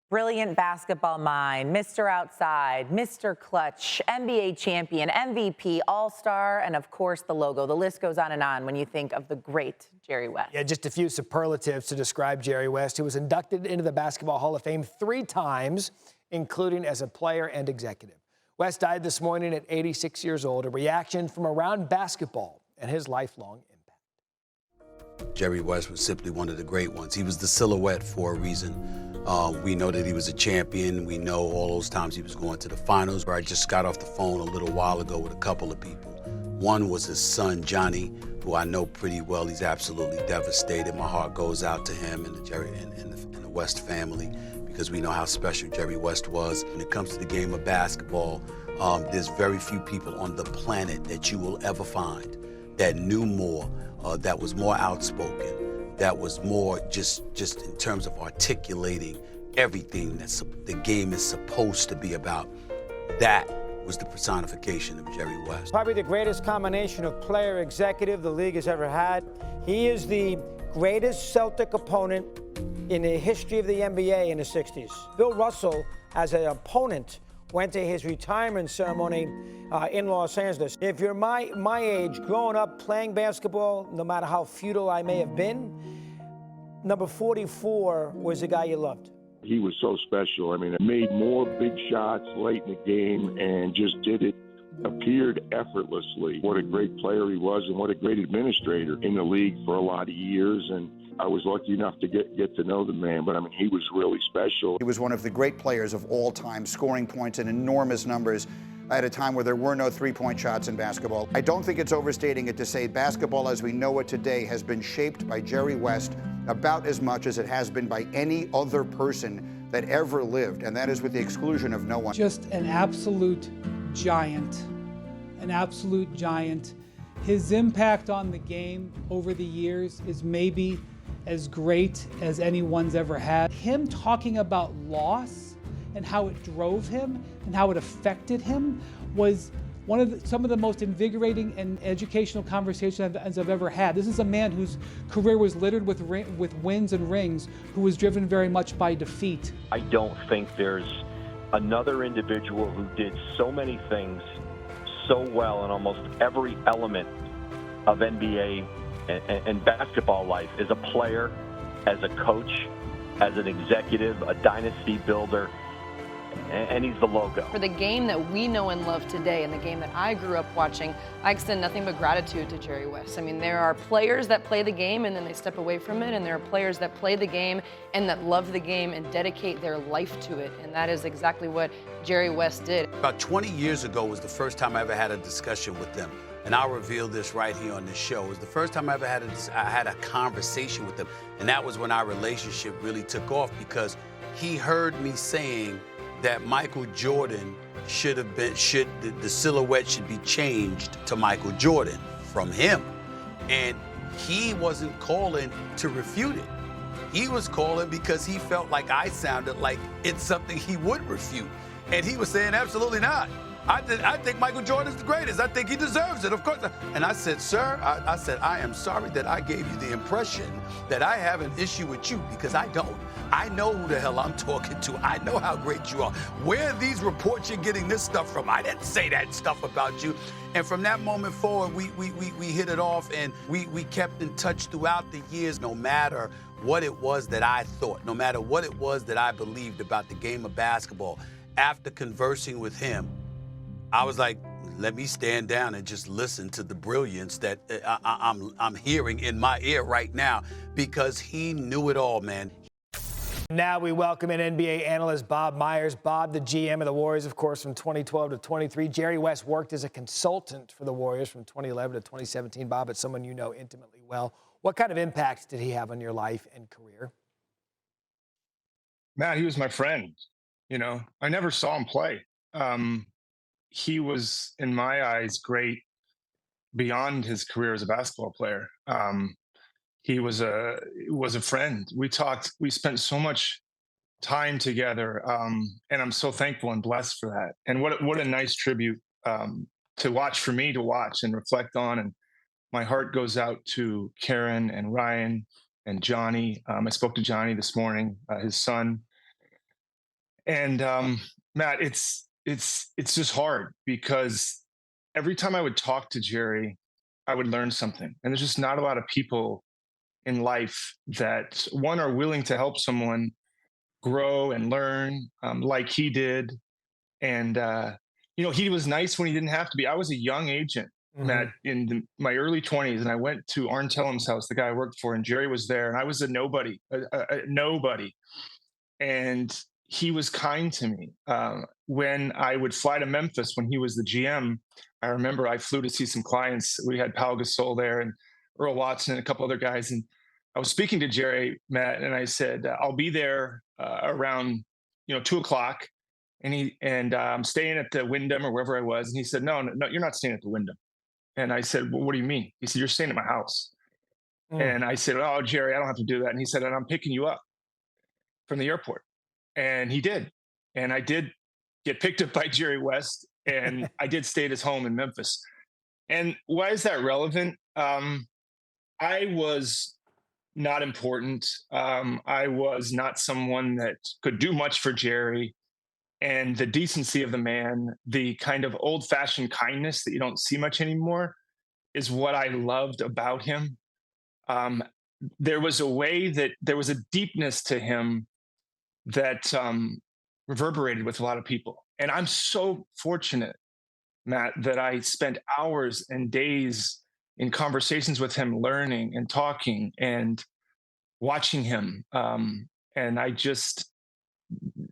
Brilliant basketball mind, Mr. Outside, Mr. Clutch, NBA champion, MVP, All-Star, and of course the logo. The list goes on and on when you think of the great Jerry West. Yeah, just a few superlatives to describe Jerry West, who was inducted into the Basketball Hall of Fame 3 times, including as a player and executive. West died this morning at 86 years old, a reaction from around basketball and his lifelong impact. Jerry West was simply one of the great ones. He was the silhouette for a reason. We know that he was a champion. We know all those times he was going to the finals. I just got off the phone a little while ago with a couple of people. One was his son, Johnny, who I know pretty well. He's absolutely devastated. My heart goes out to him and the West family, because we know how special Jerry West was. When it comes to the game of basketball, there's very few people on the planet that you will ever find that knew more, that was more outspoken, that was more just in terms of articulating everything that the game is supposed to be about. That was the personification of Jerry West. Probably the greatest combination of player executive the league has ever had. He is the greatest Celtic opponent in the history of the NBA in the 60s. Bill Russell, as an opponent, went to his retirement ceremony in Los Angeles. If you're my age, growing up playing basketball, no matter how futile I may have been, number 44 was the guy you loved. He was so special. I mean, made more big shots late in the game and just did it, appeared effortlessly. What a great player he was, and what a great administrator in the league for a lot of years. And I was lucky enough to get to know the man, but I mean, he was really special. He was one of the great players of all time, scoring points in enormous numbers at a time where there were no three-point shots in basketball. I don't think it's overstating it to say basketball as we know it today has been shaped by Jerry West about as much as it has been by any other person that ever lived, and that is with the exclusion of no one. Just an absolute giant, an absolute giant. His impact on the game over the years is maybe as great as anyone's ever had. Him talking about loss and how it drove him and how it affected him was some of the most invigorating and educational conversations I've ever had. This is a man whose career was littered with wins and rings, who was driven very much by defeat. I don't think there's another individual who did so many things so well in almost every element of NBA and basketball life, as a player, as a coach, as an executive, a dynasty builder, and he's the logo. For the game that we know and love today, and the game that I grew up watching, I extend nothing but gratitude to Jerry West. I mean, there are players that play the game and then they step away from it, and there are players that play the game and that love the game and dedicate their life to it, and that is exactly what Jerry West did. About 20 years ago was the first time I ever had a discussion with them, and I'll reveal this right here on this show. It was the first time I ever had a conversation with them, and that was when our relationship really took off, because he heard me saying that Michael Jordan the silhouette should be changed to Michael Jordan from him. And he wasn't calling to refute it. He was calling because he felt like I sounded like it's something he would refute. And he was saying, absolutely not. I think Michael Jordan's the greatest. I think he deserves it, of course. And I said, sir, I said, I am sorry that I gave you the impression that I have an issue with you, because I don't. I know who the hell I'm talking to. I know how great you are. Where are these reports you're getting this stuff from? I didn't say that stuff about you. And from that moment forward, we hit it off, and we kept in touch throughout the years, no matter what it was that I thought, no matter what it was that I believed about the game of basketball. After conversing with him, I was like, let me stand down and just listen to the brilliance that I'm hearing in my ear right now, because he knew it all, man. Now we welcome in NBA analyst Bob Myers. Bob, the GM of the Warriors, of course, from 2012 to 23. Jerry West worked as a consultant for the Warriors from 2011 to 2017. Bob, it's someone you know intimately well. What kind of impact did he have on your life and career? Matt, he was my friend. You know, I never saw him play. He was, in my eyes, great beyond his career as a basketball player. He was a friend. We spent so much time together, and I'm so thankful and blessed for that. And what a nice tribute to watch, for me to watch and reflect on. And my heart goes out to Karen and Ryan and Johnny. I spoke to Johnny this morning, his son. And Matt, it's just hard because every time I would talk to Jerry, I would learn something. And there's just not a lot of people in life that one are willing to help someone grow and learn like he did. And he was nice when he didn't have to be. I was a young agent, Matt, Mhm. in my early 20s, and I went to Arn Tellum's house, the guy I worked for, and Jerry was there, and I was a nobody, a nobody. And he was kind to me. When I would fly to Memphis when he was the GM, I remember I flew to see some clients. We had Pau Gasol there and Earl Watson and a couple other guys. And I was speaking to Jerry, Matt, and I said, I'll be there around 2 o'clock. And I'm staying at the Wyndham or wherever I was. And he said, no, no, no, you're not staying at the Wyndham. And I said, well, what do you mean? He said, you're staying at my house. Mm. And I said, oh, Jerry, I don't have to do that. And he said, and I'm picking you up from the airport. And he did. And I did get picked up by Jerry West, and I did stay at his home in Memphis. And why is that relevant? I was not important. I was not someone that could do much for Jerry. And the decency of the man, the kind of old fashioned kindness that you don't see much anymore, is what I loved about him. Um, there was a way that there was a deepness to him that reverberated with a lot of people. And I'm so fortunate, Matt, that I spent hours and days in conversations with him, learning and talking and watching him. And I just,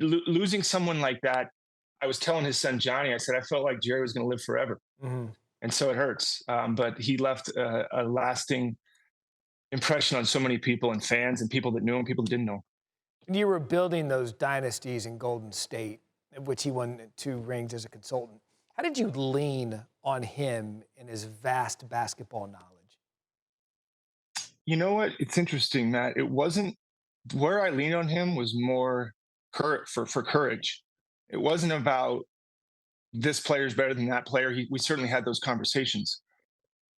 losing someone like that, I was telling his son, Johnny, I said, I felt like Jerry was going to live forever. Mhm. And so it hurts. But he left a lasting impression on so many people and fans and people that knew him, people that didn't know him. When you were building those dynasties in Golden State, in which he won 2 rings as a consultant, how did you lean on him and his vast basketball knowledge? You know what? It's interesting, Matt. It wasn't where I leaned on him was more for courage. It wasn't about this player's better than that player. We certainly had those conversations,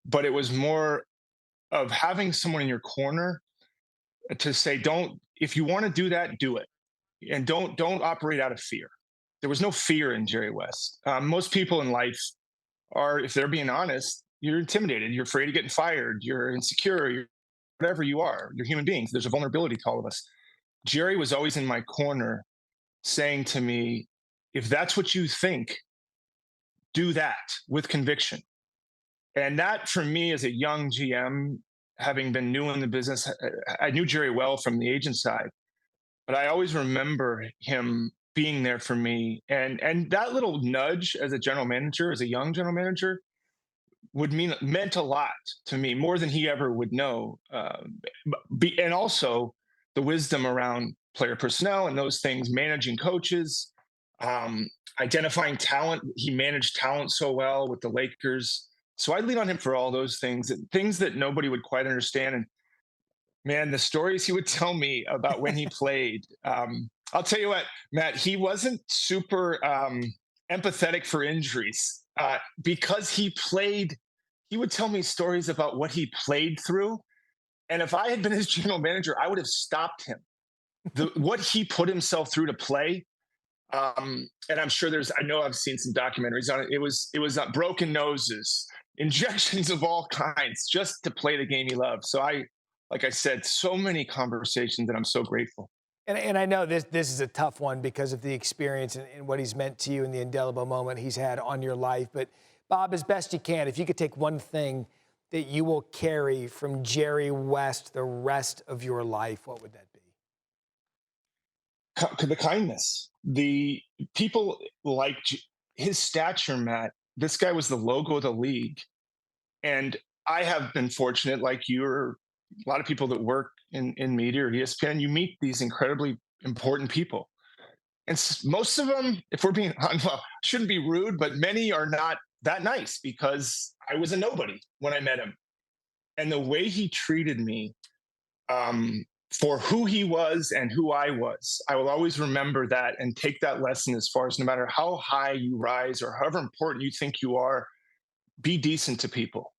but it was more of having someone in your corner to say, "Don't. If you want to do that, do it, and don't operate out of fear." There was no fear in Jerry West. Most people in life are, if they're being honest, you're intimidated. You're afraid of getting fired. You're insecure. You're whatever you are. You're human beings. There's a vulnerability to all of us. Jerry was always in my corner saying to me, if that's what you think, do that with conviction. And that for me as a young GM, having been new in the business, I knew Jerry well from the agent side, but I always remember him being there for me. And that little nudge as a general manager, as a young general manager, meant a lot to me, more than he ever would know. And also the wisdom around player personnel and those things, managing coaches, um, identifying talent. He managed talent so well with the Lakers. So I lean on him for all those things that nobody would quite understand. And man, the stories he would tell me about when he played. I'll tell you what, Matt, he wasn't super empathetic for injuries because he played. He would tell me stories about what he played through. And if I had been his general manager, I would have stopped him. What he put himself through to play. And I'm sure I know I've seen some documentaries on it. It was broken noses, injections of all kinds just to play the game he loved. So like I said, so many conversations that I'm so grateful. And I know this is a tough one because of the experience and what he's meant to you and the indelible moment he's had on your life. But Bob, as best you can, if you could take one thing that you will carry from Jerry West the rest of your life, what would that be? The kindness, the people like his stature, Matt. This guy was the logo of the league. And I have been fortunate, like you or a lot of people that work in media or ESPN, you meet these incredibly important people. And most of them, if we're being, well, shouldn't be rude, but many are not that nice because I was a nobody when I met him. And the way he treated me, for who he was and who I was, I will always remember that and take that lesson as far as no matter how high you rise or however important you think you are, be decent to people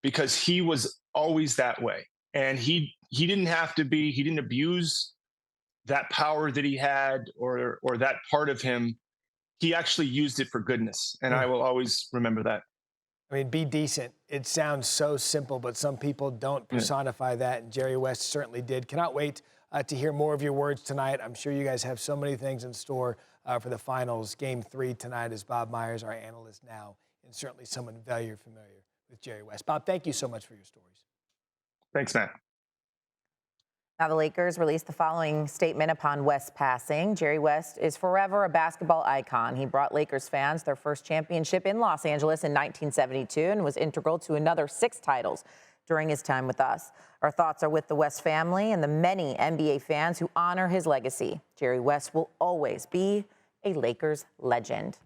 because he was always that way. And he didn't have to be, he didn't abuse that power that he had or that part of him, he actually used it for goodness. And I will always remember that. I mean, be decent. It sounds so simple, but some people don't personify that, and Jerry West certainly did. Cannot wait to hear more of your words tonight. I'm sure you guys have so many things in store for the finals. Game 3 tonight is Bob Myers, our analyst now, and certainly someone very familiar with Jerry West. Bob, thank you so much for your stories. Thanks, Matt. Now, the Lakers released the following statement upon West's passing. Jerry West is forever a basketball icon. He brought Lakers fans their first championship in Los Angeles in 1972 and was integral to another 6 titles during his time with us. Our thoughts are with the West family and the many NBA fans who honor his legacy. Jerry West will always be a Lakers legend.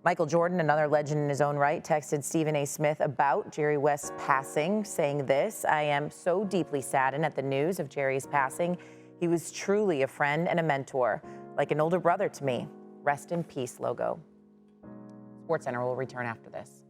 Michael Jordan, another legend in his own right, texted Stephen A. Smith about Jerry West's passing, saying this: "I am so deeply saddened at the news of Jerry's passing. He was truly a friend and a mentor, like an older brother to me. Rest in peace, Logo." SportsCenter will return after this.